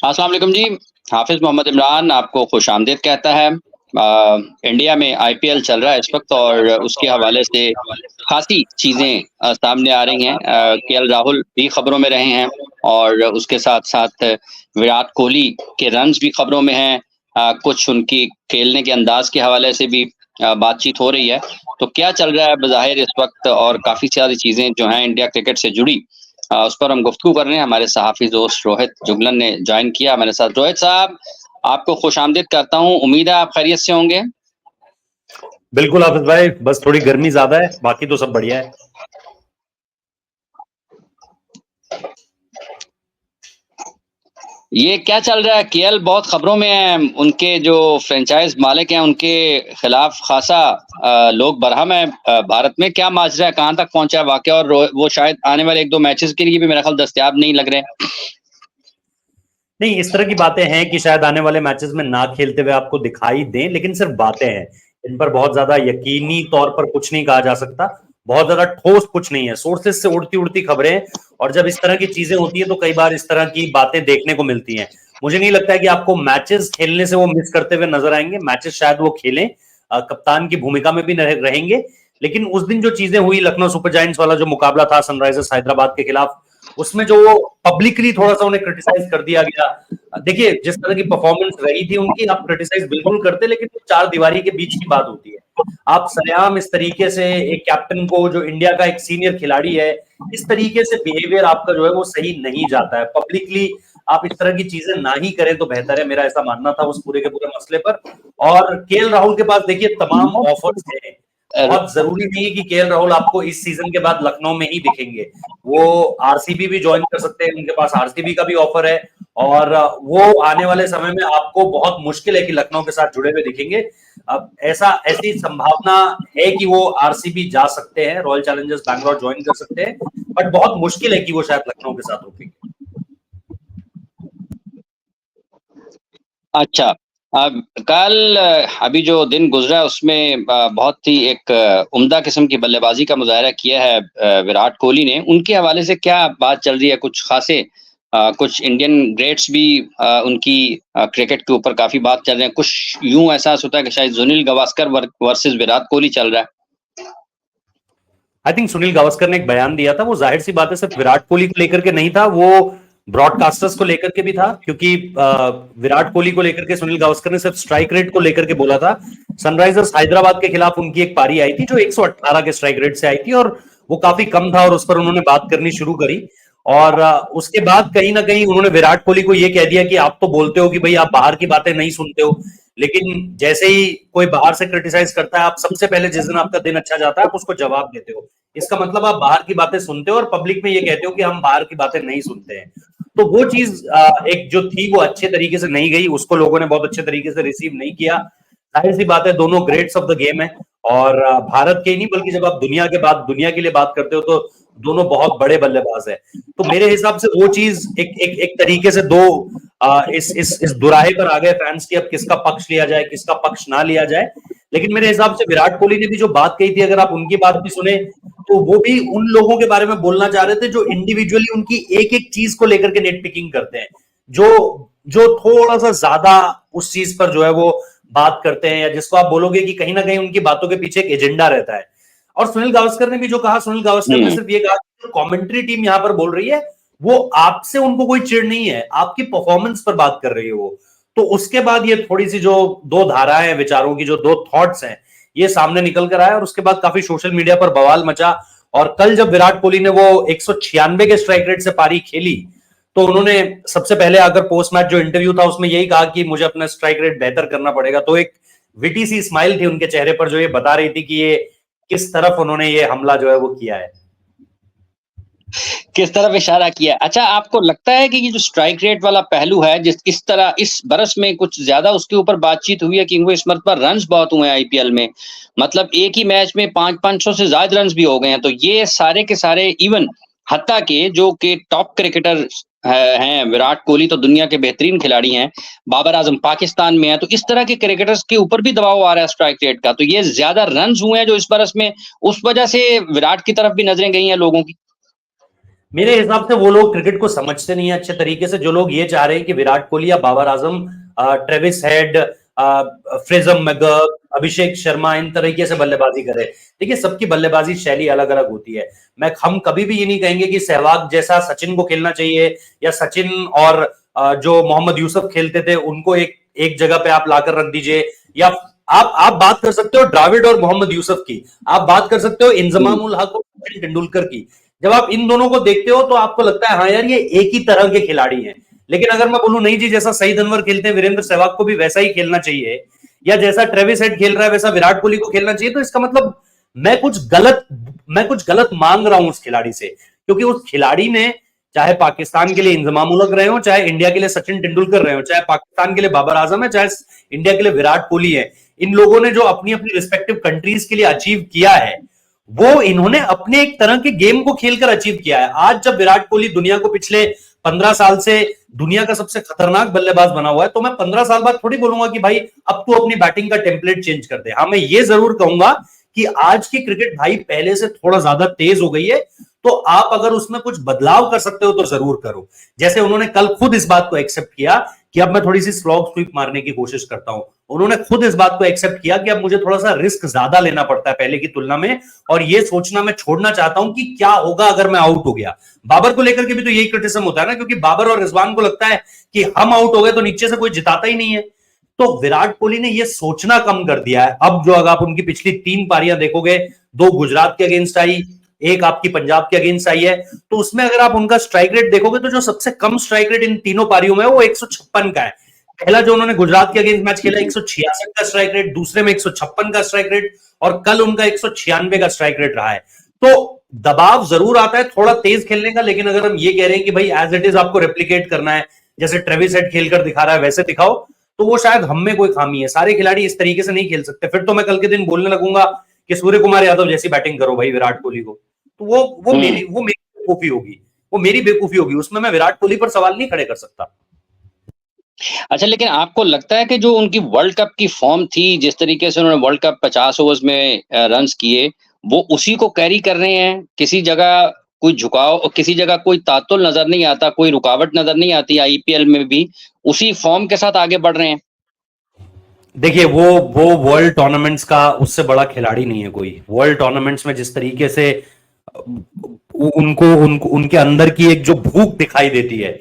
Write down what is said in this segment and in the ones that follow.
अस्सलाम वालेकुम जी। हाफ़िज़ मोहम्मद इमरान आपको खुशामदीद कहता है। इंडिया में आईपीएल चल रहा है इस वक़्त और उसके हवाले से ख़ासी चीज़ें सामने आ रही हैं। केएल राहुल भी खबरों में रहे हैं और उसके साथ-साथ विराट कोहली के रन्स भी खबरों में हैं। कुछ उनकी खेलने के अंदाज़ के हवाले से भी बातचीत हो रही है। तो क्या चल रहा है बज़ाहिर इस वक़्त और काफ़ी सारी चीज़ें जो हैं इंडिया क्रिकेट से जुड़ी उस पर हम गुफ्तगू कर रहे हैं। हमारे सहाफ़ी दोस्त रोहित जुगलन ने जॉइन किया हमारे साथ। रोहित साहब, आपको खुशामदीद करता हूँ। उम्मीद है आप खैरियत से होंगे? बिल्कुल हाफिज भाई, बस थोड़ी गर्मी ज्यादा है, बाकी तो सब बढ़िया है। ये क्या चल रहा है? केएल बहुत खबरों में है। उनके जो फ्रेंचाइज़ मालिक हैं, उनके खिलाफ ख़ासा लोग बरहम हैं भारत में। क्या माजरा है? कहाँ तक पहुँचा है वाक़या? और वो शायद आने वाले 1-2 मैचेज़ के लिए भी मेरा ख़्याल दस्तयाब नहीं लग रहे। नहीं, इस तरह की बातें हैं कि शायद आने वाले मैचेस में ना खेलते हुए आपको दिखाई दें, लेकिन सिर्फ बातें हैं। इन पर बहुत ज्यादा यकीनी तौर पर कुछ नहीं कहा जा सकता। बहुत ज्यादा ठोस कुछ नहीं है, सोर्सेज से उड़ती उड़ती खबरें। और जब इस तरह की चीजें होती है तो कई बार इस तरह की बातें देखने को मिलती हैं। मुझे नहीं लगता है कि आपको मैचेस खेलने से वो मिस करते हुए नजर आएंगे। मैचेस शायद वो खेलें, कप्तान की भूमिका में भी रहेंगे। लेकिन उस दिन जो चीजें हुई, लखनऊ सुपर जायंट्स वाला जो मुकाबला था सनराइजर्स हैदराबाद के खिलाफ, उसमें जो पब्लिकली थोड़ा सा उन्हें क्रिटिसाइज कर दिया गया। देखिए, जिस तरह की परफॉर्मेंस रही थी उनकी, आप क्रिटिसाइज बिल्कुल करते, लेकिन तो चार दीवारी के बीच की बात होती है। आप सरेआम इस तरीके से एक कैप्टन को, जो इंडिया का एक सीनियर खिलाड़ी है, इस तरीके से बिहेवियर आपका जो है वो सही नहीं जाता है। पब्लिकली आप इस तरह की चीजें ना ही करें तो बेहतर है, मेरा ऐसा मानना था उस पूरे के पूरे मसले पर। और केएल राहुल के पास देखिए तमाम ऑफर्स हैं। बहुत जरूरी नहीं है कि केएल राहुल आपको इस सीजन के बाद लखनऊ में ही दिखेंगे। वो आरसीबी भी ज्वाइन कर सकते हैं, उनके पास आरसीबी का भी ऑफर है। और वो आने वाले समय में आपको बहुत मुश्किल है कि लखनऊ के साथ जुड़े हुए दिखेंगे। अब ऐसी संभावना है कि वो आरसीबी जा सकते हैं, रॉयल चैलेंजर्स बैंगलोर ज्वाइन कर सकते हैं, बट बहुत मुश्किल है कि वो शायद लखनऊ के साथ रुकेंगे। अच्छा, अब कल अभी जो दिन गुज़रा उसमें बहुत ही एक उम्दा किस्म की बल्लेबाज़ी का मुज़ाहिरा किया है विराट कोहली ने। उनके हवाले से क्या बात चल रही है? कुछ ख़ासे कुछ इंडियन ग्रेट्स भी उनकी क्रिकेट के ऊपर काफ़ी बात कर रहे हैं। कुछ यूँ एहसास होता है कि शायद सुनील गावस्कर वर्सेस विराट कोहली चल रहा है। आई थिंक सुनील गावस्कर ने एक बयान दिया था, वो जाहिर सी बात है सिर्फ विराट कोहली को लेकर के नहीं था, वो ब्रॉडकास्टर्स को लेकर के भी था। क्योंकि विराट कोहली को लेकर के सुनील गावस्कर ने सिर्फ स्ट्राइक रेट को लेकर के बोला था। सनराइजर्स हैदराबाद के खिलाफ उनकी एक पारी आई थी जो 118 के स्ट्राइक रेट से आई थी, और वो काफी कम था, और उस पर उन्होंने बात करनी शुरू करी। और उसके बाद कहीं ना कहीं उन्होंने विराट कोहली को यह कह दिया कि आप तो बोलते हो कि भाई आप बाहर की बातें नहीं सुनते हो, लेकिन जैसे ही कोई बाहर से क्रिटिसाइज करता है, आप सबसे पहले जिस दिन आपका दिन अच्छा जाता है आप उसको जवाब देते हो। इसका मतलब आप बाहर की बातें सुनते हो और पब्लिक में ये कहते हो कि हम बाहर की बातें नहीं सुनते हैं। तो वो चीज एक जो थी वो अच्छे तरीके से नहीं गई, उसको लोगों ने बहुत अच्छे तरीके से रिसीव नहीं किया। जाहिर सी बात है, दोनों ग्रेट्स ऑफ द गेम है, और भारत के ही नहीं बल्कि जब आप दुनिया के लिए बात करते हो तो दोनों बहुत बड़े बल्लेबाज है। तो मेरे हिसाब से वो चीज एक तरीके से दो इस दुराहे पर आ गए फैंस की, अब किसका पक्ष लिया जाए किसका पक्ष ना लिया जाए। लेकिन मेरे हिसाब से विराट कोहली ने भी जो बात कही थी, अगर आप उनकी बात भी सुने, तो वो भी उन लोगों के बारे में बोलना चाह रहे थे जो इंडिविजुअली उनकी एक एक चीज को लेकर के नेट पिकिंग करते हैं, जो जो थोड़ा सा ज्यादा उस चीज पर जो है वो बात करते हैं, या जिसको आप बोलोगे कि कहीं ना कहीं उनकी बातों के पीछे एक एजेंडा रहता है। और सुनील गावस्कर ने भी जो कहा, सुनील गावस्कर ने सिर्फ ये कहा कि कमेंट्री टीम यहां पर बोल रही है, वो आपसे उनको कोई चिढ़ नहीं है, आपकी परफॉर्मेंस पर बात कर रही है वो। तो उसके बाद ये थोड़ी सी जो दो धाराएं हैं विचारों की, जो दो थॉट्स हैं, ये सामने निकल कर आया, और उसके बाद काफी सोशल मीडिया पर बवाल मचा। और कल जब विराट कोहली ने वो 196 के स्ट्राइक रेट से पारी खेली, तो उन्होंने सबसे पहले अगर पोस्ट मैच जो इंटरव्यू था उसमें यही कहा कि मुझे अपना स्ट्राइक रेट बेहतर करना पड़ेगा। तो एक विटी सी स्माइल थी उनके चेहरे पर, जो ये बता रही थी कि ये किस तरफ उन्होंने ये हमला जो है वो किया है, किस तरफ इशारा किया। अच्छा, आपको लगता है कि ये जो स्ट्राइक रेट वाला पहलू है, जिस इस तरह इस बरस में कुछ ज्यादा उसके ऊपर बातचीत हुई है, क्योंकि इस मरतबा रन्स बहुत हुए हैं आईपीएल में। मतलब एक ही मैच में 500 से ज्यादा रन्स भी हो गए हैं। तो ये सारे के सारे, इवन हत्ता के जो के टॉप क्रिकेटर हैं, विराट कोहली तो दुनिया के बेहतरीन खिलाड़ी हैं, बाबर आजम पाकिस्तान में है, तो इस तरह के क्रिकेटर्स के ऊपर भी दबाव आ रहा है स्ट्राइक रेट का। तो ये ज्यादा रन्स हुए हैं जो इस बरस में, उस वजह से विराट की तरफ भी नजरें गई हैं लोगों की। मेरे हिसाब से वो लोग क्रिकेट को समझते नहीं है अच्छे तरीके से, जो लोग ये चाह रहे हैं कि विराट कोहली या Babar Azam, Travis head, फ्रेजम megger, Abhishek Sharma इन तरीके से बल्लेबाजी करे। देखिए, सबकी बल्लेबाजी शैली अलग अलग होती है। हम कभी भी ये नहीं कहेंगे कि सहवाग जैसा सचिन को खेलना चाहिए, या सचिन और जो मोहम्मद यूसुफ खेलते थे उनको एक जगह पे आप लाकर रख दीजिए। या आप बात कर सकते हो द्राविड और मोहम्मद यूसुफ की, आप बात कर सकते हो इंजमाम उल हक और सचिन तेंदुलकर की। जब आप इन दोनों को देखते हो तो आपको लगता है हाँ यार ये एक ही तरह के खिलाड़ी हैं। लेकिन अगर मैं बोलूं नहीं जी, जैसा सईद अनवर खेलते हैं वीरेंद्र सहवाग को भी वैसा ही खेलना चाहिए, या जैसा ट्रेविस हेड खेल रहा है वैसा विराट कोहली को खेलना चाहिए, तो इसका मतलब मैं कुछ गलत मांग रहा हूं उस खिलाड़ी से। क्योंकि उस खिलाड़ी ने, चाहे पाकिस्तान के लिए इंजमाम उल हक रहे हो, चाहे इंडिया के लिए सचिन तेंदुलकर रहे हो, चाहे पाकिस्तान के लिए बाबर आजम है, चाहे इंडिया के लिए विराट कोहली है, इन लोगों ने जो अपनी अपनी रिस्पेक्टिव कंट्रीज के लिए अचीव किया है, वो इन्होंने अपने एक तरह के गेम को खेलकर अचीव किया है। आज जब विराट कोहली दुनिया को पिछले 15 साल से दुनिया का सबसे खतरनाक बल्लेबाज बना हुआ है, तो मैं 15 साल बाद थोड़ी बोलूंगा कि भाई अब तू अपनी बैटिंग का टेम्पलेट चेंज कर दे। हाँ, मैं ये जरूर कहूंगा कि आज की क्रिकेट भाई पहले से थोड़ा ज्यादा तेज हो गई है, तो आप अगर उसमें कुछ बदलाव कर सकते हो तो जरूर करो। जैसे उन्होंने कल खुद इस बात को एक्सेप्ट किया कि अब मैं थोड़ी सी स्लॉग स्वीप मारने की कोशिश करता हूं। उन्होंने खुद इस बात को एक्सेप्ट किया कि अब मुझे थोड़ा सा रिस्क ज्यादा लेना पड़ता है पहले की तुलना में, और ये सोचना मैं छोड़ना चाहता हूं कि क्या होगा अगर मैं आउट हो गया। बाबर को लेकर के भी तो यही क्रिटिसिज्म होता है ना, क्योंकि बाबर और रिजवान को लगता है कि हम आउट हो गए तो नीचे से कोई जिताता ही नहीं है। तो विराट कोहली ने यह सोचना कम कर दिया है। अब जो अगर आप उनकी पिछली 3 पारियां देखोगे, 2 गुजरात के अगेंस्ट आई, एक आपकी पंजाब के अगेंस्ट आई है, तो उसमें अगर आप उनका स्ट्राइक रेट देखोगे तो जो सबसे कम स्ट्राइक रेट इन तीनों पारियों में वो 156 का है। पहला जो उन्होंने गुजरात के अगेंस्ट मैच खेला 166 का स्ट्राइक रेट, दूसरे में 156 का स्ट्राइक रेट, और कल उनका 196 का स्ट्राइक रेट रहा है। तो दबाव जरूर आता है थोड़ा तेज खेलने का, लेकिन अगर हम ये कह रहे हैं कि भाई एज इट इज आपको रेप्लिकेट करना है, जैसे ट्रेविस हेड खेलकर दिखा रहा है वैसे दिखाओ, तो वो शायद हम में कोई खामी है। सारे खिलाड़ी इस तरीके से नहीं खेल सकते। फिर तो मैं कल के दिन बोलने लगूंगा कि सूर्य कुमार यादव जैसी बैटिंग करो भाई विराट कोहली को, तो वो मेरी बेवकूफी होगी, वो मेरी बेवकूफी होगी। उसमें मैं विराट कोहली पर सवाल नहीं खड़े कर सकता। अच्छा, लेकिन आपको लगता है कि जो उनकी वर्ल्ड कप की फॉर्म थी, जिस तरीके से उन्होंने वर्ल्ड कप 50 ओवर्स में रन्स किए, वो उसी को कैरी कर रहे हैं? किसी जगह कोई झुकाव और किसी जगह कोई तातुल नजर नहीं आता, कोई रुकावट नजर नहीं आती, आईपीएल में भी उसी फॉर्म के साथ आगे बढ़ रहे हैं? देखिए, वो वर्ल्ड टूर्नामेंट्स का उससे बड़ा खिलाड़ी नहीं है कोई। वर्ल्ड टूर्नामेंट्स में जिस तरीके से उनको उनके अंदर की एक जो भूख दिखाई देती है,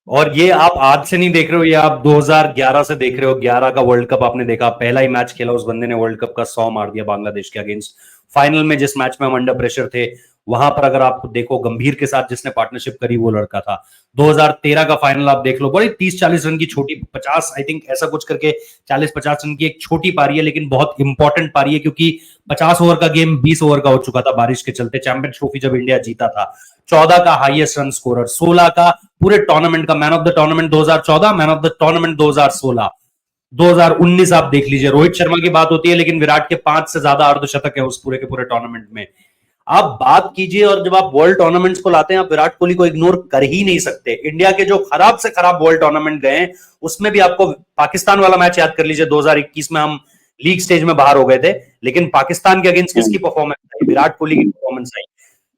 और ये आप आज से नहीं देख रहे हो, ये आप 2011 से देख रहे हो। 11 का वर्ल्ड कप आपने देखा, पहला ही मैच खेला उस बंदे ने वर्ल्ड कप का 100 मार दिया बांग्लादेश के अगेंस्ट। फाइनल में जिस मैच में हम अंडर प्रेशर थे, वहां पर अगर आप देखो गंभीर के साथ जिसने पार्टनरशिप करी वो लड़का था। 2013 का फाइनल आप देख लो, बड़ी 30-40 रन की छोटी 50 आई थिंक ऐसा कुछ करके 40-50 रन की एक छोटी पारी है, लेकिन बहुत इंपॉर्टेंट पारी है, क्योंकि 50 ओवर का गेम 20 ओवर का हो चुका था बारिश के चलते। चैंपियंस ट्रॉफी जब इंडिया जीता था, 14 का हाईएस्ट रन स्कोरर, 16 का पूरे टूर्नामेंट का man of the tournament 2014, man of the tournament 2016, 2019 आप देख लीजिए। रोहित शर्मा की बात होती है, लेकिन विराट के 5 से ज्यादा अर्धशतक है उस पूरे के पूरे टूर्नामेंट में। आप बात कीजिए, और जब आप वर्ल्ड टूर्नामेंट्स को लाते हैं, आप विराट कोहली को इग्नोर कर ही नहीं सकते। इंडिया के जो खराब से खराब वर्ल्ड टूर्नामेंट गए, उसमें भी आपको पाकिस्तान वाला मैच याद कर लीजिए, 2021 में हम लीग स्टेज में बाहर हो गए थे, लेकिन पाकिस्तान के अगेंस्ट किसकी परफॉर्मेंस आई? विराट कोहली की परफॉर्मेंस आई।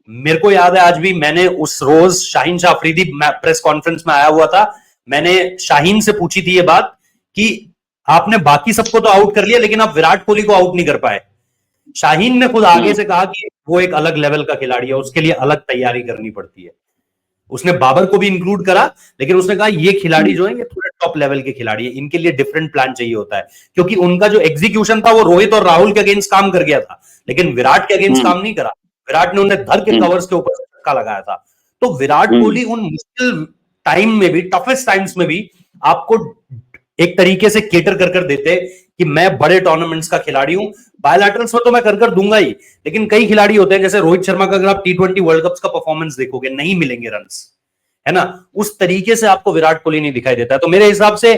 मेरे को याद है आज भी, मैंने उस रोज शाहीन शाह अफरीदी प्रेस कॉन्फ्रेंस में आया हुआ था, मैंने शाहीन से पूछी थी ये बात कि आपने बाकी सबको तो आउट कर लिया, लेकिन आप विराट कोहली को आउट नहीं कर पाए। शाहीन ने खुद आगे से कहा कि वो एक अलग लेवल का खिलाड़ी है, उसके लिए अलग तैयारी करनी पड़ती है। उसने बाबर को भी इंक्लूड करा, लेकिन उसने कहा ये खिलाड़ी जो है ये थोड़े टॉप लेवल के खिलाड़ी है, इनके लिए डिफरेंट प्लान चाहिए होता है। क्योंकि उनका जो एग्जीक्यूशन था वो रोहित और राहुल के अगेंस्ट काम कर गया था, लेकिन विराट के अगेंस्ट काम नहीं करा। विराट ने उन्हें धर के कवर्स के ऊपर छक्का लगाया था। तो विराट कोहली उन मुश्किल टाइम में भी, टफेस्ट टाइम्स में भी आपको एक तरीके से केटर कर देते कि मैं बड़े टूर्नामेंट्स का खिलाड़ी हूं। बायलैटरल्स में तो मैं कर दूंगा ही, लेकिन कई खिलाड़ी होते हैं जैसे रोहित शर्मा का, अगर आप T20 वर्ल्ड कप का परफॉर्मेंस देखोगे, नहीं मिलेंगे रन्स, है ना? उस तरीके से आपको विराट कोहली नहीं दिखाई देता है। तो मेरे हिसाब से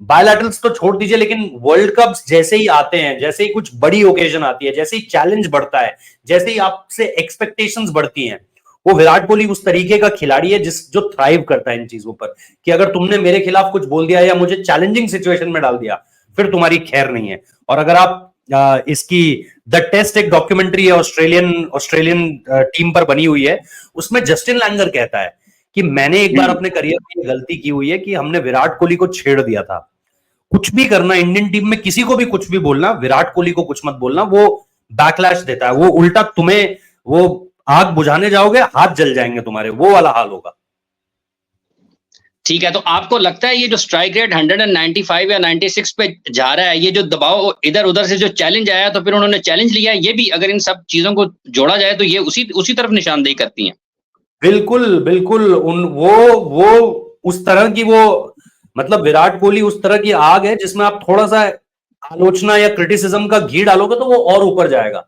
बायलैटरल्स तो छोड़ दीजिए, लेकिन वर्ल्ड कप जैसे ही आते हैं, जैसे ही कुछ बड़ी ओकेजन आती है, जैसे ही चैलेंज बढ़ता है, जैसे ही आपसे एक्सपेक्टेशंस बढ़ती हैं, वो विराट कोहली उस तरीके का खिलाड़ी है जो थ्राइव करता है इन चीजों पर, कि अगर तुमने मेरे खिलाफ कुछ बोल दिया या मुझे चैलेंजिंग सिचुएशन में डाल दिया, फिर तुम्हारी खैर नहीं है। और अगर आप इसकी द टेस्ट एक डॉक्यूमेंट्री है ऑस्ट्रेलियन ऑस्ट्रेलियन टीम पर बनी हुई है, उसमें जस्टिन लैंगर कहता है कि मैंने एक बार अपने करियर में गलती की हुई है कि हमने विराट कोहली को छेड़ दिया था। कुछ भी करना इंडियन टीम में, किसी को भी कुछ भी बोलना, विराट कोहली को कुछ मत बोलना, वो बैकलैश देता है, वो उल्टा तुम्हें, वो आग बुझाने जाओगे हाथ जल जाएंगे तुम्हारे, वो वाला हाल होगा। ठीक है, तो आपको लगता है ये जो स्ट्राइक रेट 195 या 96 पे जा रहा है, ये जो दबाव इधर उधर से जो चैलेंज आया तो फिर उन्होंने चैलेंज लिया, ये भी अगर इन सब चीजों को जोड़ा जाए तो ये उसी तरफ निशानदेही करती हैं? बिल्कुल बिल्कुल, वो उस तरह की, वो मतलब विराट कोहली उस तरह की आग है जिसमें आप थोड़ा सा आलोचना या क्रिटिसिज्म का घी डालोगे तो वो और ऊपर जाएगा।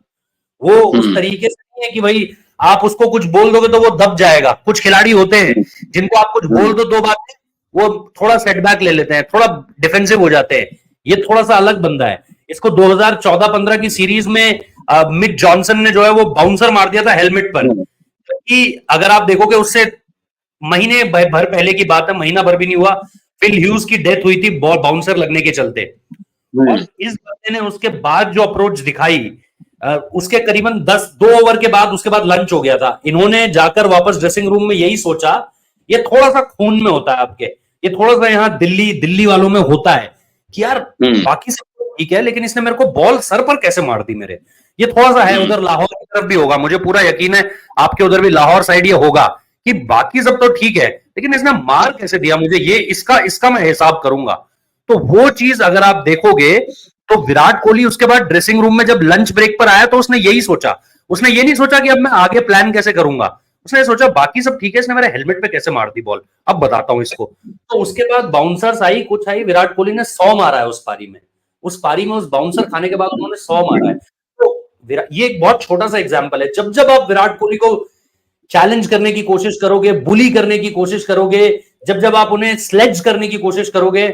वो उस तरीके से नहीं है कि भाई आप उसको कुछ बोल दोगे तो वो दब जाएगा। कुछ खिलाड़ी होते हैं जिनको आप कुछ बोल दो, दो बातें, वो थोड़ा सेटबैक ले लेते हैं, थोड़ा डिफेंसिव हो जाते हैं। ये थोड़ा सा अलग बंदा है। इसको 2014-15 की सीरीज में मिक जॉनसन ने जो है वो बाउंसर मार दिया था हेलमेट पर, कि अगर आप देखोगे उससे महीने भर पहले की बात है, महीना भर भी नहीं हुआ, फिल ह्यूज की डेथ हुई थी बॉल बाउंसर लगने के चलते। और इस बंदे ने उसके बाद जो अप्रोच दिखाई, उसके करीबन 2 ओवर के बाद, उसके बाद लंच हो गया था, इन्होंने जाकर वापस ड्रेसिंग रूम में यही सोचा, ये थोड़ा सा खून में होता है आपके, ये थोड़ा सा यहाँ दिल्ली वालों में होता है कि यार बाकी सब ठीक है लेकिन इसने मेरे को बॉल सर पर कैसे मार दी मेरे। ये थोड़ा सा है, उधर लाहौर की तरफ भी होगा, मुझे पूरा यकीन है आपके उधर भी लाहौर साइड ये होगा कि बाकी सब तो ठीक है लेकिन इसने मार कैसे दिया मुझे, ये इसका मैं हिसाब करूंगा। तो वो चीज अगर आप देखोगे तो विराट कोहली उसके बाद ड्रेसिंग रूम में जब लंच ब्रेक पर आया तो उसने यही सोचा, उसने ये नहीं सोचा कि अब मैं आगे प्लान कैसे करूंगा, उसने सोचा बाकी सब ठीक है, इसने मेरे हेलमेट पे कैसे मार दी बॉल, अब बताता हूं इसको। तो उसके बाद बाउंसर्स आई, कुछ आई, विराट कोहली ने 100 मारा है उस पारी में, उस बाउंसर खाने के बाद उन्होंने 100 मारा है। तो ये एक बहुत छोटा सा एग्जांपल है, जब जब आप विराट कोहली को चैलेंज करने की कोशिश करोगे, बुली करने की कोशिश करोगे, जब जब आप उन्हें स्लेज करने की कोशिश करोगे,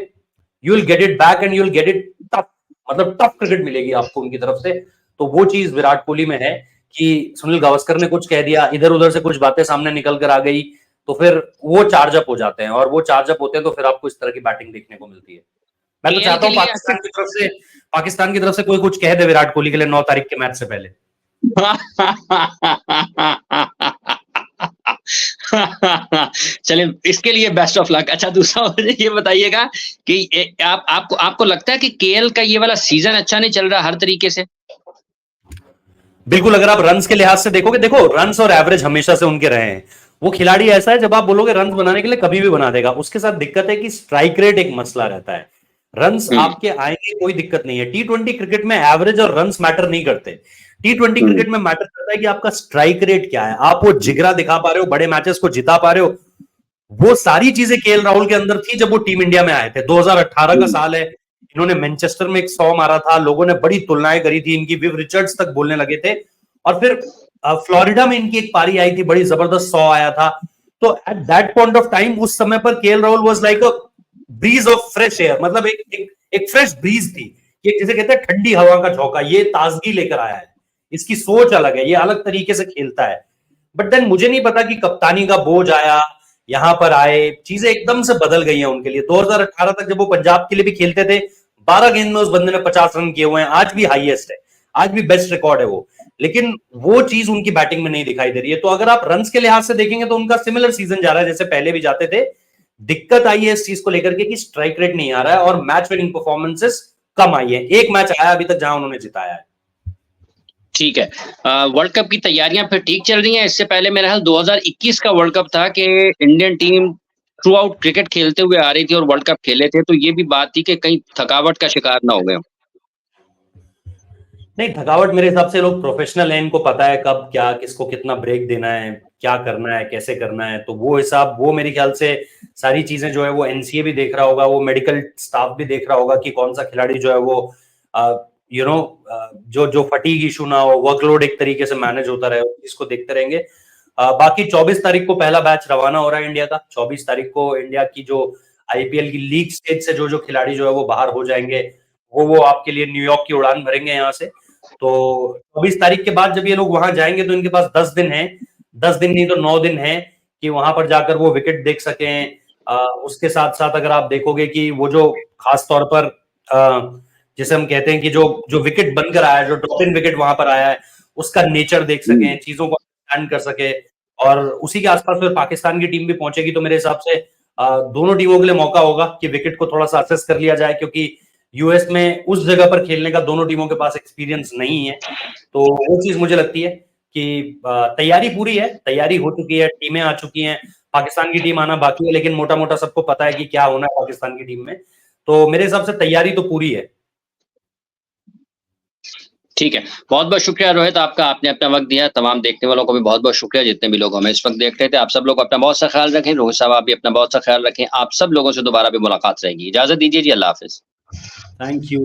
you will get it back and you will get it tough, मतलब टफ क्रिकेट मिलेगी आपको उनकी तरफ से। तो वो चीज विराट कोहली में है कि सुनील गावस्कर ने कुछ कह दिया, इधर उधर से कुछ बातें सामने निकल कर आ गई तो फिर वो चार्ज अप हो जाते हैं, और वो चार्ज अप होते हैं तो फिर आपको इस तरह की बैटिंग देखने को मिलती है। मैं तो चाहता हूँ पाकिस्तान की तरफ से कोई कुछ कह दे विराट कोहली के लिए 9 तारीख के मैच से पहले। चलिए, इसके लिए बेस्ट ऑफ लक। अच्छा, दूसरा मुझे ये बताइएगा कि आपको लगता है कि केएल का ये वाला सीजन अच्छा नहीं चल रहा हर तरीके से? बिल्कुल, अगर आप रन्स के लिहाज से देखोगे, देखो रन्स और एवरेज हमेशा से उनके रहे हैं। वो खिलाड़ी ऐसा है जब आप बोलोगे रन्स बनाने के लिए कभी भी बना देगा, उसके साथ दिक्कत है कि स्ट्राइक रेट एक मसला रहता है। रन्स आपके आएंगे, कोई दिक्कत नहीं है। T20 क्रिकेट में एवरेज और रन्स मैटर नहीं करते। T20 क्रिकेट में मैटर करता है कि आपका स्ट्राइक रेट क्या है, आप वो जिगरा दिखा पा रहे हो, बड़े मैचेस को जिता पा रहे हो। वो सारी चीजें केएल राहुल के अंदर थी जब वो टीम इंडिया में आए थे। 2018 का साल है, इन्होंने मैनचेस्टर में एक 100 मारा था, लोगों ने बड़ी तुलनाएं करी थी इनकी, विव रिचर्ड्स तक बोलने लगे थे। और फिर फ्लोरिडा में इनकी एक पारी आई थी, बड़ी जबरदस्त 100 आया था। तो at that point of time, उस समय पर KL Rahul was like a breeze of fresh air, मतलब एक फ्रेश ब्रीज थी, ये जिसे कहते हैं ठंडी हवा का झोंका, ये ताजगी लेकर आया है, इसकी सोच अलग है, ये अलग तरीके से खेलता है। बट देन मुझे नहीं पता कि कप्तानी का बोझ आया, यहां पर आए, चीजें एकदम से बदल गई हैं उनके लिए। 2018 तक जब वो पंजाब के लिए भी खेलते थे, 12 गेंद में उस बंदे ने 50 रन किए हुए हैं, आज भी हाईएस्ट है, आज भी बेस्ट रिकॉर्ड है वो, लेकिन वो चीज उनकी बैटिंग में नहीं दिखाई दे रही है। तो अगर आप रन्स के लिहाज से देखेंगे तो उनका सिमिलर सीजन जा रहा है जैसे पहले भी जाते थे। दिक्कत आई है इस चीज को लेकर के कि स्ट्राइक रेट नहीं आ रहा है और मैच विनिंग परफॉर्मेंसेस कम आई है। एक मैच आया अभी तक जहां उन्होंने जिताया है। ठीक है, वर्ल्ड कप की तैयारियां फिर ठीक चल रही हैं? इससे पहले मेरा ख्याल 2021 का वर्ल्ड कप था कि Indian team through out cricket खेलते हुए आ रही थी और वर्ल्ड कप खेले थे, तो ये भी बात थी कि कहीं थकावट का शिकार ना हो गए। नहीं, थकावट मेरे हिसाब से, लोग प्रोफेशनल है, इनको पता है कब क्या, किसको कितना ब्रेक देना है, क्या करना है, कैसे करना है। तो वो हिसाब, वो मेरे ख्याल से सारी चीजें जो है वो एनसीए भी देख रहा होगा, वो मेडिकल स्टाफ भी देख रहा होगा कि कौन सा खिलाड़ी जो है वो जो फटीग इशू ना हो, वर्कलोड एक तरीके से मैनेज होता रहे, इसको देखते रहेंगे। बाकी 24 तारीख को पहला बैच रवाना हो रहा है इंडिया का। 24 तारीख को इंडिया की जो आईपीएल की लीग स्टेज से जो खिलाड़ी जो है वो बाहर हो जाएंगे, वो आपके लिए न्यूयॉर्क की उड़ान भरेंगे यहाँ से। तो 24 तारीख के बाद जब ये लोग वहां जाएंगे तो इनके पास 10 दिन है, 10 दिन नहीं तो 9 दिन है कि वहां पर जाकर वो विकेट देख सकें। उसके साथ साथ अगर आप देखोगे कि वो जो खास तौर पर जैसे हम कहते हैं कि जो विकेट बनकर आया है, जो टॉप इन विकेट वहां पर आया है, उसका नेचर देख सकें, चीजों को अंडरस्टैंड कर सके, और उसी के आसपास फिर पाकिस्तान की टीम भी पहुंचेगी। तो मेरे हिसाब से दोनों टीमों के लिए मौका होगा कि विकेट को थोड़ा सा असेस कर लिया जाए, क्योंकि यूएस में उस जगह पर खेलने का दोनों टीमों के पास एक्सपीरियंस नहीं है। तो वो चीज मुझे लगती है कि तैयारी पूरी है, तैयारी हो चुकी है, टीमें आ चुकी हैं, पाकिस्तान की टीम आना बाकी है, लेकिन मोटा मोटा सबको पता है कि क्या होना है पाकिस्तान की टीम में। तो मेरे हिसाब से तैयारी तो पूरी है। ठीक है, बहुत-बहुत शुक्रिया रोहित आपका, आपने अपना वक़्त दिया। तमाम देखने वालों को भी बहुत-बहुत शुक्रिया, जितने भी लोग हमें इस वक़्त देख रहे थे। आप सब लोग अपना बहुत सा ख्याल रखें। रोहित साहब, आप भी अपना बहुत सा ख्याल रखें। आप सब लोगों से दोबारा भी मुलाकात रहेगी। इजाज़त दीजिए जी, अल्लाह हाफ़िज़। Thank you.